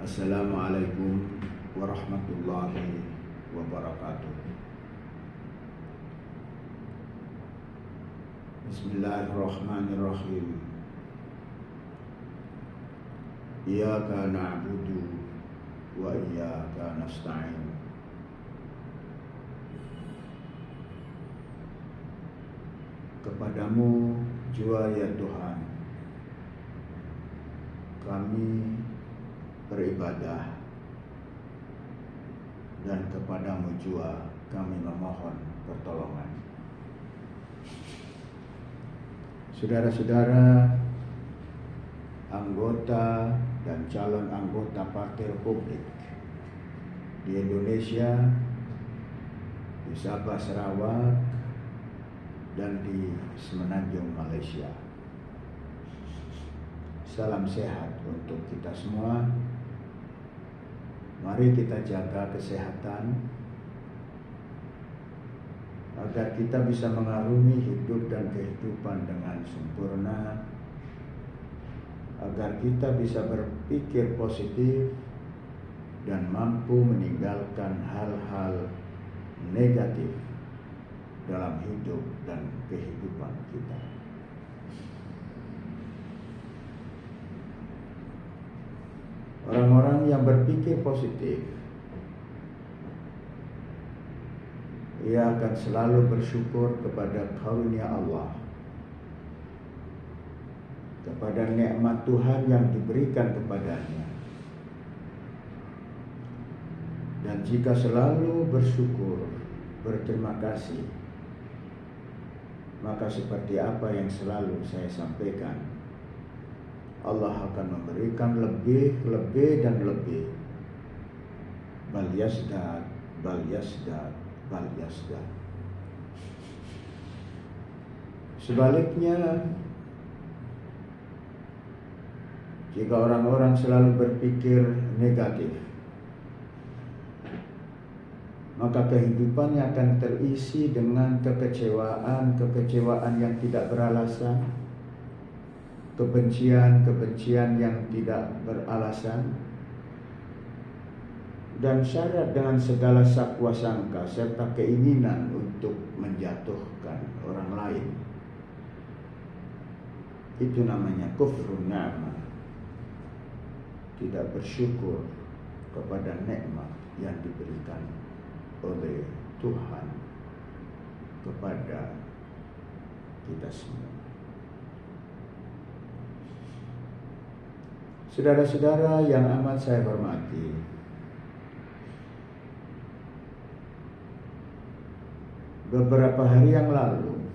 Assalamualaikum warahmatullahi wabarakatuh. Bismillahirrahmanirrahim. Iyyaka na'budu wa iyyaka nasta'in. Kepadamu jua ya Tuhan kami beribadah, dan kepadamu jua kami memohon pertolongan. Saudara-saudara, anggota dan calon anggota Partai Republik di Indonesia, di Sabah, Sarawak, dan di Semenanjung, Malaysia. Salam sehat untuk kita semua. Mari kita jaga kesehatan agar kita bisa mengarungi hidup dan kehidupan dengan sempurna, agar kita bisa berpikir positif dan mampu meninggalkan hal-hal negatif dalam hidup dan kehidupan kita. Orang-orang yang berpikir positif, ia akan selalu bersyukur kepada karunia Allah, kepada nikmat Tuhan yang diberikan kepadanya. Dan jika selalu bersyukur, berterima kasih, maka seperti apa yang selalu saya sampaikan, Allah akan memberikan lebih dan lebih. Bal yasdad, bal yasdad, bal yasdad. Sebaliknya, jika orang-orang selalu berpikir negatif, maka kehidupannya akan terisi dengan kekecewaan yang tidak beralasan, kebencian yang tidak beralasan, dan syarat dengan segala sakwa sangka serta keinginan untuk menjatuhkan orang lain. Itu namanya kufrun ni'mah, tidak bersyukur kepada nikmat yang diberikan oleh Tuhan kepada kita semua. Saudara-saudara yang amat saya hormati, beberapa hari yang lalu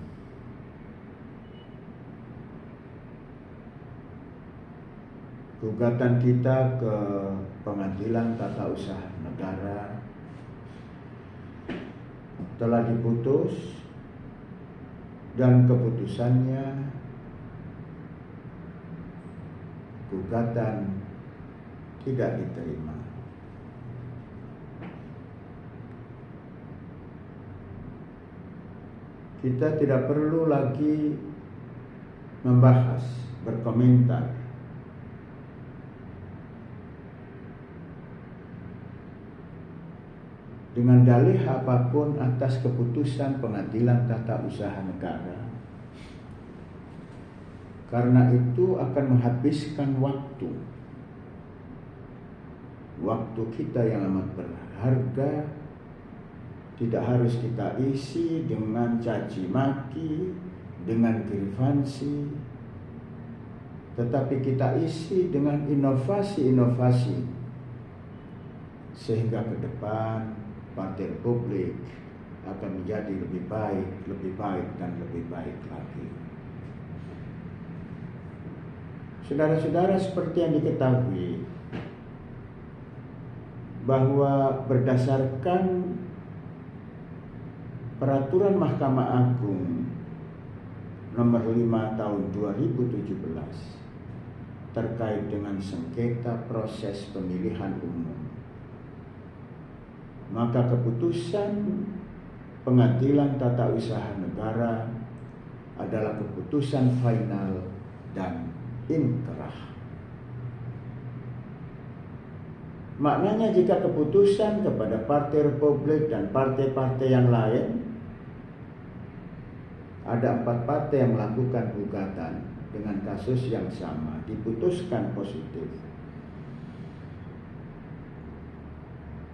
gugatan kita ke Pengadilan Tata Usaha Negara telah diputus, dan keputusannya gugatan tidak diterima. Kita tidak perlu lagi membahas, berkomentar dengan dalih apapun atas keputusan Pengadilan Tata Usaha Negara. Karena itu akan menghabiskan waktu kita yang amat berharga. Tidak harus kita isi dengan caci maki, dengan grivansi, tetapi kita isi dengan inovasi-inovasi, sehingga ke depan Partai Republik akan menjadi lebih baik dan lebih baik lagi. Saudara-saudara, seperti yang diketahui bahwa berdasarkan Peraturan Mahkamah Agung nomor 5 tahun 2017 terkait dengan sengketa proses pemilihan umum, maka keputusan Pengadilan Tata Usaha Negara adalah keputusan final dan inkrah. Maknanya jika keputusan kepada Partai Republik dan partai-partai yang lain, ada 4 partai yang melakukan gugatan dengan kasus yang sama, diputuskan positif.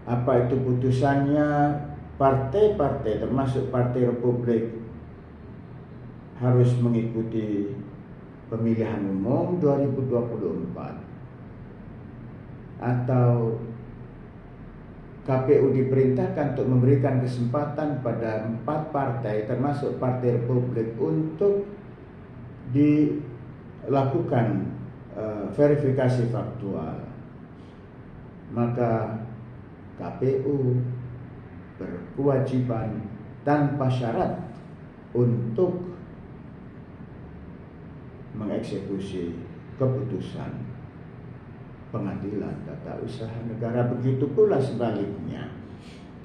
Apa itu putusannya? Partai-partai termasuk Partai Republik harus mengikuti pemilihan umum 2024, atau KPU diperintahkan untuk memberikan kesempatan pada 4 partai termasuk Partai Republik untuk dilakukan verifikasi faktual. Maka KPU berkewajiban tanpa syarat untuk mengeksekusi keputusan Pengadilan Tata Usaha Negara. Begitu pula sebaliknya,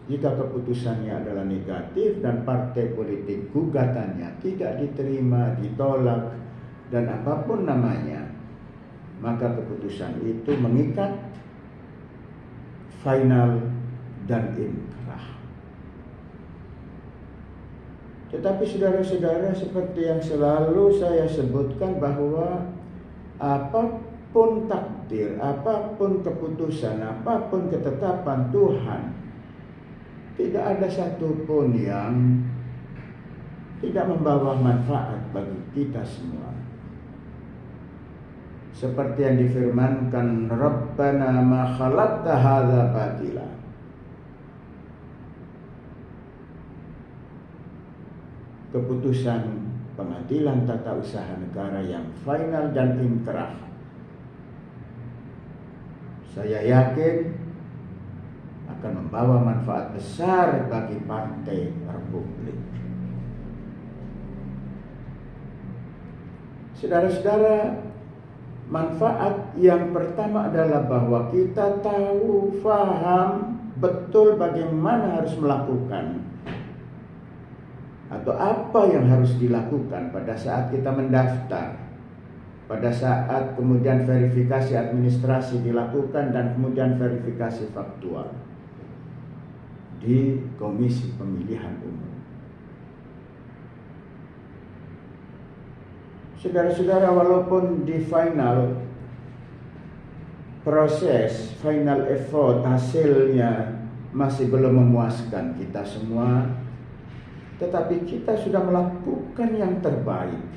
jika keputusannya adalah negatif dan partai politik gugatannya tidak diterima, ditolak, dan apapun namanya, maka keputusan itu mengikat, final, dan inkrah. Tetapi saudara-saudara, seperti yang selalu saya sebutkan, bahwa apapun takdir, apapun keputusan, apapun ketetapan Tuhan, tidak ada satupun yang tidak membawa manfaat bagi kita semua. Seperti yang difirmankan, Rabbana ma khalaqta hadza batila. Keputusan Pengadilan Tata Usaha Negara yang final dan inkrah, saya yakin akan membawa manfaat besar bagi Partai Republik. Saudara-saudara, manfaat yang pertama adalah bahwa kita tahu, faham betul bagaimana harus melakukan atau apa yang harus dilakukan pada saat kita mendaftar, pada saat kemudian verifikasi administrasi dilakukan dan kemudian verifikasi faktual di Komisi Pemilihan Umum. Saudara-saudara, walaupun di final proses, final effort, hasilnya masih belum memuaskan kita semua, tetapi kita sudah melakukan yang terbaik.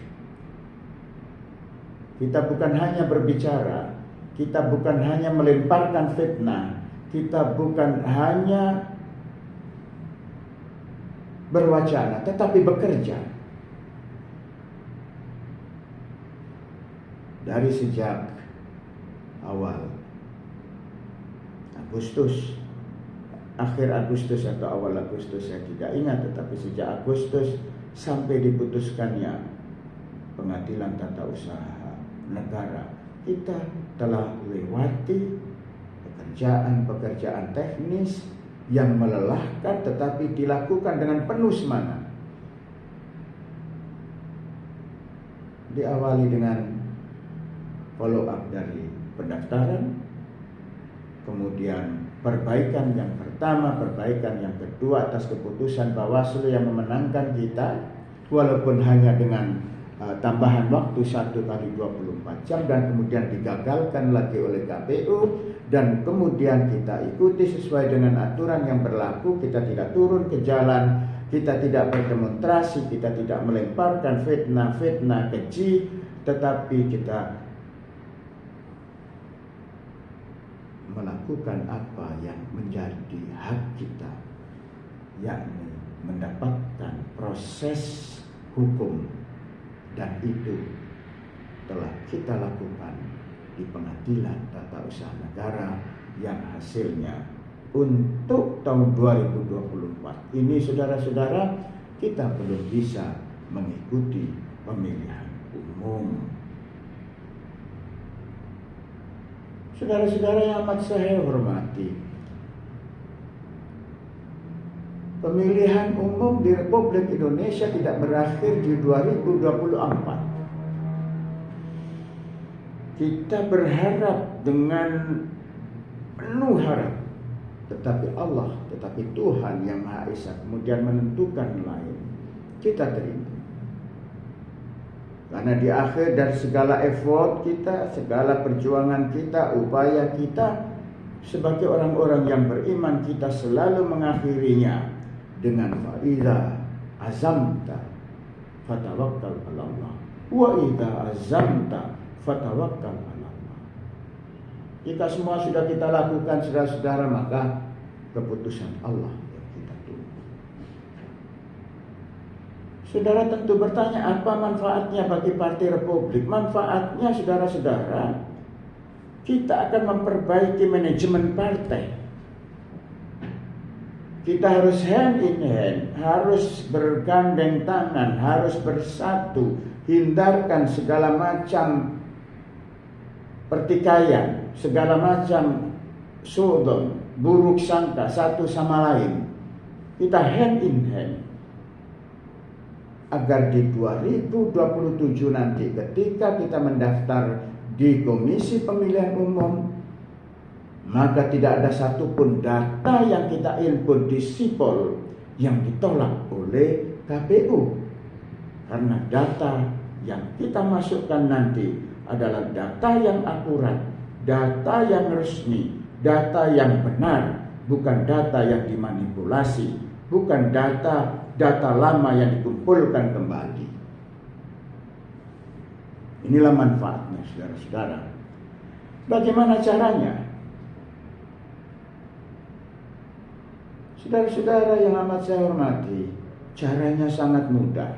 Kita bukan hanya berbicara, kita bukan hanya melemparkan fitnah, kita bukan hanya berwacana, tetapi bekerja. Dari sejak awal Agustus, akhir Agustus atau awal Agustus, saya tidak ingat, tetapi sejak Agustus sampai diputuskannya Pengadilan Tata Usaha Negara, kita telah lewati pekerjaan-pekerjaan teknis yang melelahkan tetapi dilakukan dengan penuh semangat. Diawali dengan follow up dari pendaftaran, kemudian perbaikan yang pertama, perbaikan yang kedua atas keputusan Bawaslu yang memenangkan kita, walaupun hanya dengan tambahan waktu 1 kali 24 jam, dan kemudian digagalkan lagi oleh KPU, dan kemudian kita ikuti sesuai dengan aturan yang berlaku. Kita tidak turun ke jalan, kita tidak berdemonstrasi, kita tidak melemparkan fitnah keji, tetapi kita melakukan apa yang menjadi hak kita, yakni mendapatkan proses hukum, dan itu telah kita lakukan di Pengadilan Tata Usaha Negara yang hasilnya untuk tahun 2024 ini, saudara-saudara, kita belum bisa mengikuti pemilihan umum. Saudara-saudara yang amat saya hormati, pemilihan umum di Republik Indonesia tidak berakhir di 2024. Kita berharap dengan penuh harapan tetapi Allah, tetapi Tuhan yang Maha Esa kemudian menentukan lain, kita terima. Karena di akhir dari segala effort kita, segala perjuangan kita, upaya kita sebagai orang-orang yang beriman, kita selalu mengakhirinya dengan fa'idha azamta fatawakkal 'ala Allah wa idza azamta fatawakkal 'ala Allah. Jika semua sudah kita lakukan, saudara-saudara, maka keputusan Allah yang kita tunggu. Saudara tentu bertanya, apa manfaatnya bagi Partai Republik? Manfaatnya, saudara-saudara, kita akan memperbaiki manajemen partai. Kita harus hand in hand, harus bergandeng tangan, harus bersatu, hindarkan segala macam pertikaian, segala macam sudon, buruk sangka satu sama lain. Kita hand in hand agar di 2027 nanti ketika kita mendaftar di Komisi Pemilihan Umum, maka tidak ada satupun data yang kita input di sipol yang ditolak oleh KPU. Karena data yang kita masukkan nanti adalah data yang akurat, data yang resmi, data yang benar, bukan data yang dimanipulasi, bukan data lama yang dikumpulkan kembali. Inilah manfaatnya, saudara-saudara. Bagaimana caranya? Saudara-saudara yang amat saya hormati, caranya sangat mudah.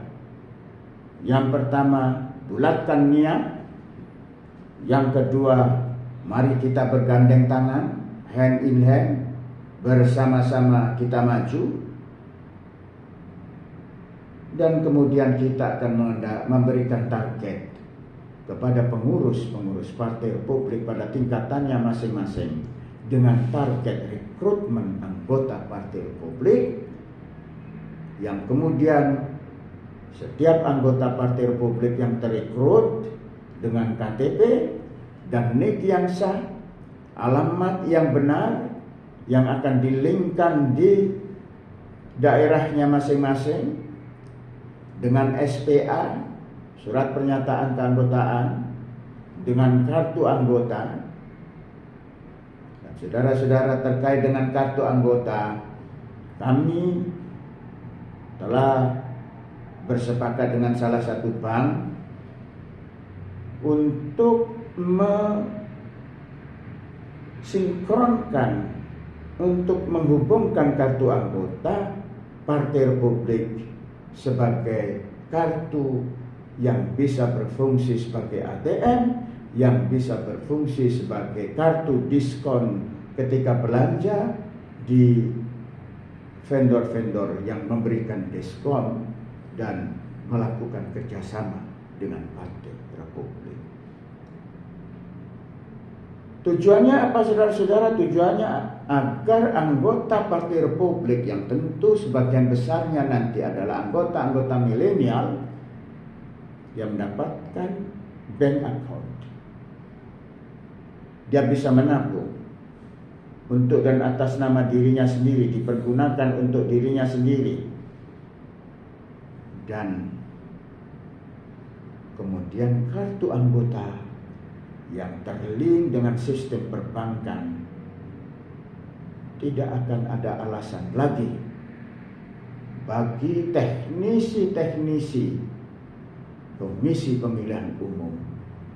Yang pertama, bulatkan niat. Yang kedua, mari kita bergandeng tangan, hand in hand, bersama-sama kita maju. Dan kemudian kita akan memberikan target kepada pengurus-pengurus Partai Republik pada tingkatannya masing-masing dengan target rekrutmen anggota Partai Republik, yang kemudian setiap anggota Partai Republik yang terekrut dengan KTP dan NIK yang sah, alamat yang benar, yang akan dilinkkan di daerahnya masing-masing dengan SPA, surat pernyataan keanggotaan, dengan kartu anggota. Dan saudara-saudara, terkait dengan kartu anggota, kami telah bersepakat dengan salah satu bank untuk mensinkronkan, untuk menghubungkan kartu anggota Partai Republik sebagai kartu yang bisa berfungsi sebagai ATM, yang bisa berfungsi sebagai kartu diskon ketika belanja di vendor-vendor yang memberikan diskon dan melakukan kerjasama dengan Partai Republik. Tujuannya apa, saudara-saudara? Tujuannya agar anggota Partai Republik, yang tentu sebagian besarnya nanti adalah anggota-anggota milenial, yang mendapatkan bank account. Dia bisa menabung untuk dan atas nama dirinya sendiri, dipergunakan untuk dirinya sendiri. Dan kemudian kartu anggota yang terlink dengan sistem perbankan, tidak akan ada alasan lagi bagi teknisi-teknisi Komisi Pemilihan Umum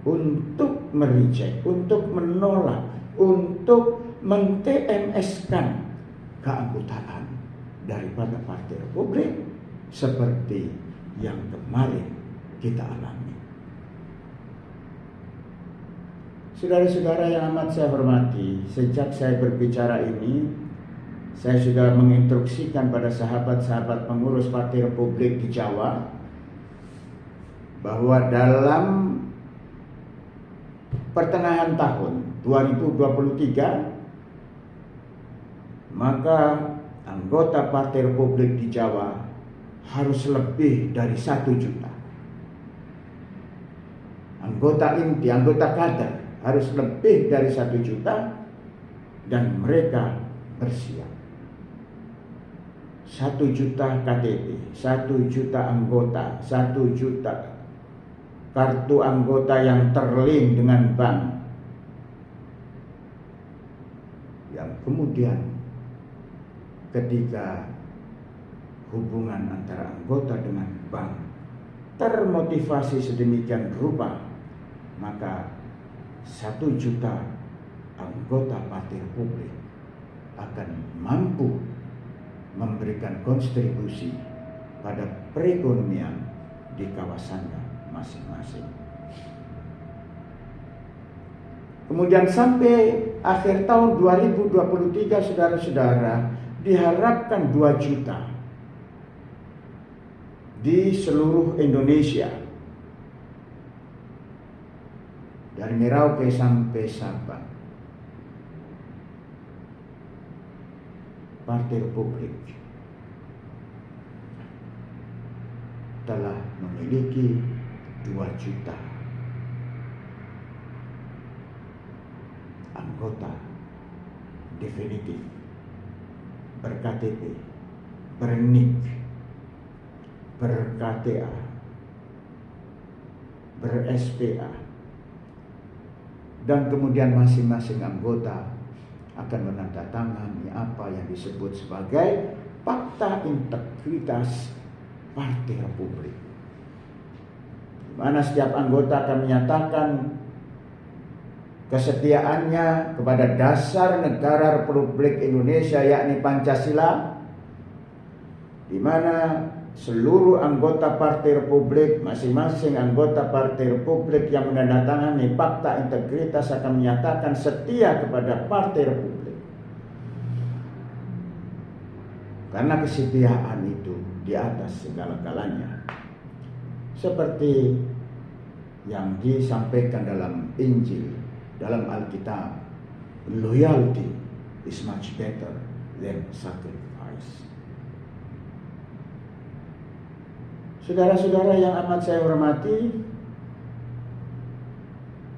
untuk mereject, untuk menolak, untuk men-TMS-kan keanggotaan daripada Partai Republik seperti yang kemarin kita alami. Saudara-saudara yang amat saya hormati, sejak saya berbicara ini, saya sudah menginstruksikan pada sahabat-sahabat pengurus Partai Republik di Jawa bahwa dalam pertengahan tahun 2023 maka anggota Partai Republik di Jawa harus lebih dari 1 juta. Anggota inti, anggota kader harus lebih dari 1 juta, dan mereka bersiap. 1 juta KTP, 1 juta anggota, 1 juta kartu anggota yang terlink dengan bank, yang kemudian ketika hubungan antara anggota dengan bank termotivasi sedemikian rupa, maka 1 juta anggota Partai Republik akan mampu memberikan kontribusi pada perekonomian di kawasannya masing-masing. Kemudian sampai akhir tahun 2023, saudara-saudara, diharapkan 2 juta di seluruh Indonesia, dari Merauke sampai Sabang. Partai Republik telah memiliki 2 juta anggota definitif, ber-KTP, ber-NIK, ber-KTA, ber-SPA, dan kemudian masing-masing anggota akan menandatangani apa yang disebut sebagai Fakta Integritas Partai Republik, di mana setiap anggota akan menyatakan kesetiaannya kepada dasar negara Republik Indonesia, yakni Pancasila, di mana seluruh anggota Partai Republik, masing-masing anggota Partai Republik yang menandatangani Fakta Integritas akan menyatakan setia kepada Partai Republik. Karena kesetiaan itu di atas segala-galanya, seperti yang disampaikan dalam Injil, dalam Alkitab, loyalty is much better than sacrifice. Saudara-saudara yang amat saya hormati,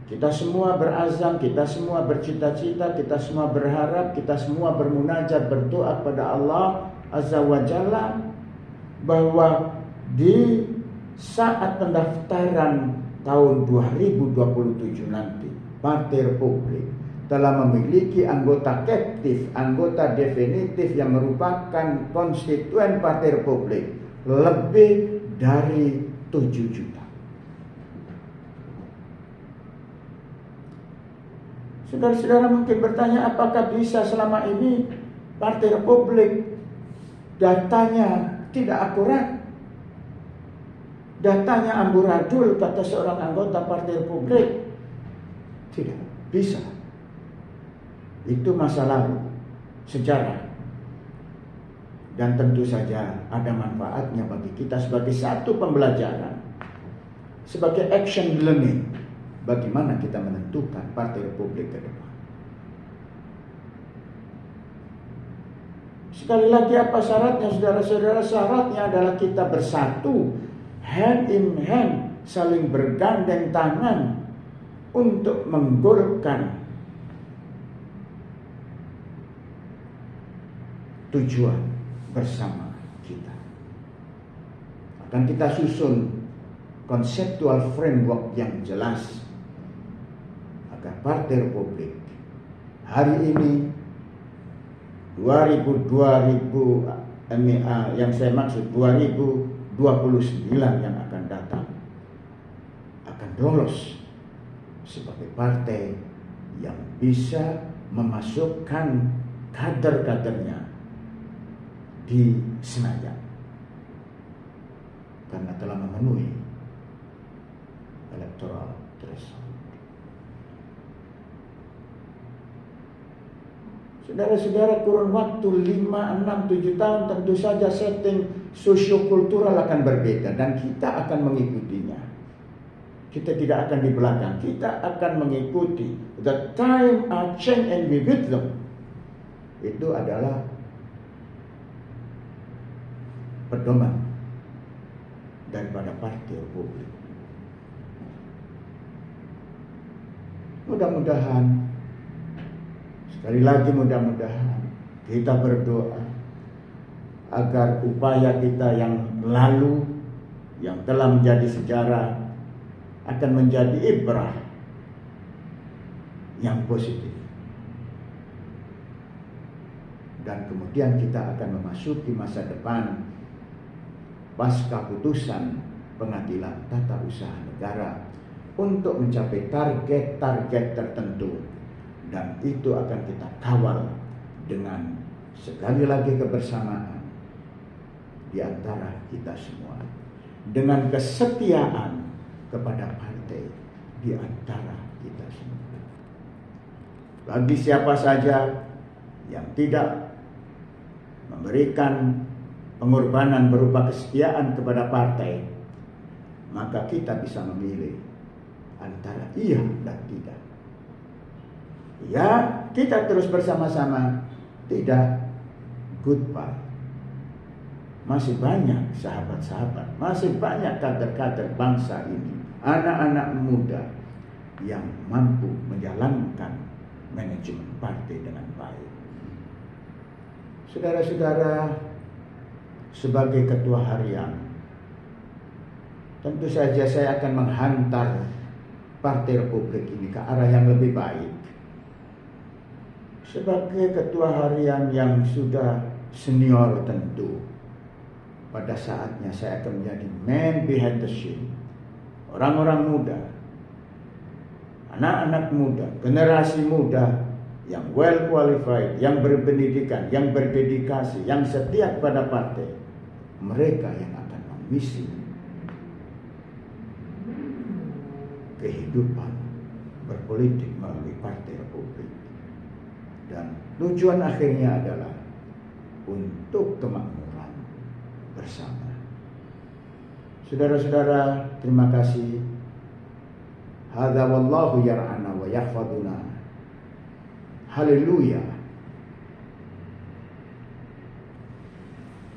kita semua berazam, kita semua bercita-cita, kita semua berharap, kita semua bermunajat, berdoa kepada Allah Azza wa Jalla, bahwa di saat pendaftaran tahun 2027 nanti, Partai Republik telah memiliki anggota aktif, anggota definitif yang merupakan konstituen Partai Republik lebih dari 7 juta. Saudara-saudara mungkin bertanya, apakah bisa selama ini Partai Republik datanya tidak akurat, datanya amburadul, kata seorang anggota Partai Republik? Tidak bisa. Itu masa lalu, sejarah. Dan tentu saja ada manfaatnya bagi kita sebagai satu pembelajaran, sebagai action learning, bagaimana kita menentukan Partai Republik ke depan. Sekali lagi, apa syaratnya, saudara-saudara? Syaratnya adalah kita bersatu, hand in hand, saling bergandeng tangan untuk menggolkan tujuan bersama kita. Akan kita susun conceptual framework yang jelas agar Partai Republik hari ini 2000 yang saya maksud 2029 yang akan datang akan lolos sebagai partai yang bisa memasukkan kader-kadernya di Senayan karena telah memenuhi electoral threshold. Saudara-saudara, kurun waktu 5, 6, 7 tahun tentu saja setting sosiokultural akan berbeda dan kita akan mengikutinya. Kita tidak akan di belakang, kita akan mengikuti. The time are change and we with them. Itu adalah pedoman daripada Partai Republik. Mudah-mudahan, sekali lagi mudah-mudahan, Kita berdoa agar upaya kita yang lalu, yang telah menjadi sejarah, akan menjadi ibrah yang positif. Dan kemudian kita akan memasuki masa depan pasca putusan pengadilan tata usaha negara untuk mencapai target-target tertentu, dan itu akan kita kawal dengan sekali lagi kebersamaan di antara kita semua, dengan kesetiaan kepada partai di antara kita semua. Bagi siapa saja yang tidak memberikan pengorbanan berupa kesetiaan kepada partai, maka kita bisa memilih antara iya dan tidak. Ya, kita terus bersama-sama, tidak, goodbye. Masih banyak sahabat-sahabat, masih banyak kader-kader bangsa ini, anak-anak muda yang mampu menjalankan manajemen partai dengan baik. Saudara-saudara, sebagai ketua harian, tentu saja saya akan menghantar Partai Republik ini ke arah yang lebih baik. Sebagai ketua harian yang sudah senior tentu, pada saatnya saya akan menjadi man behind the scene. Orang-orang muda, anak-anak muda, generasi muda yang well qualified, yang berpendidikan, yang berdedikasi, yang setia kepada partai, mereka yang akan mengisi kehidupan berpolitik melalui Partai Republik. Dan tujuan akhirnya adalah untuk kemakmuran bersama. Saudara-saudara, terima kasih. Hadza wallahu yar'ana wa yahfaduna. Haleluya.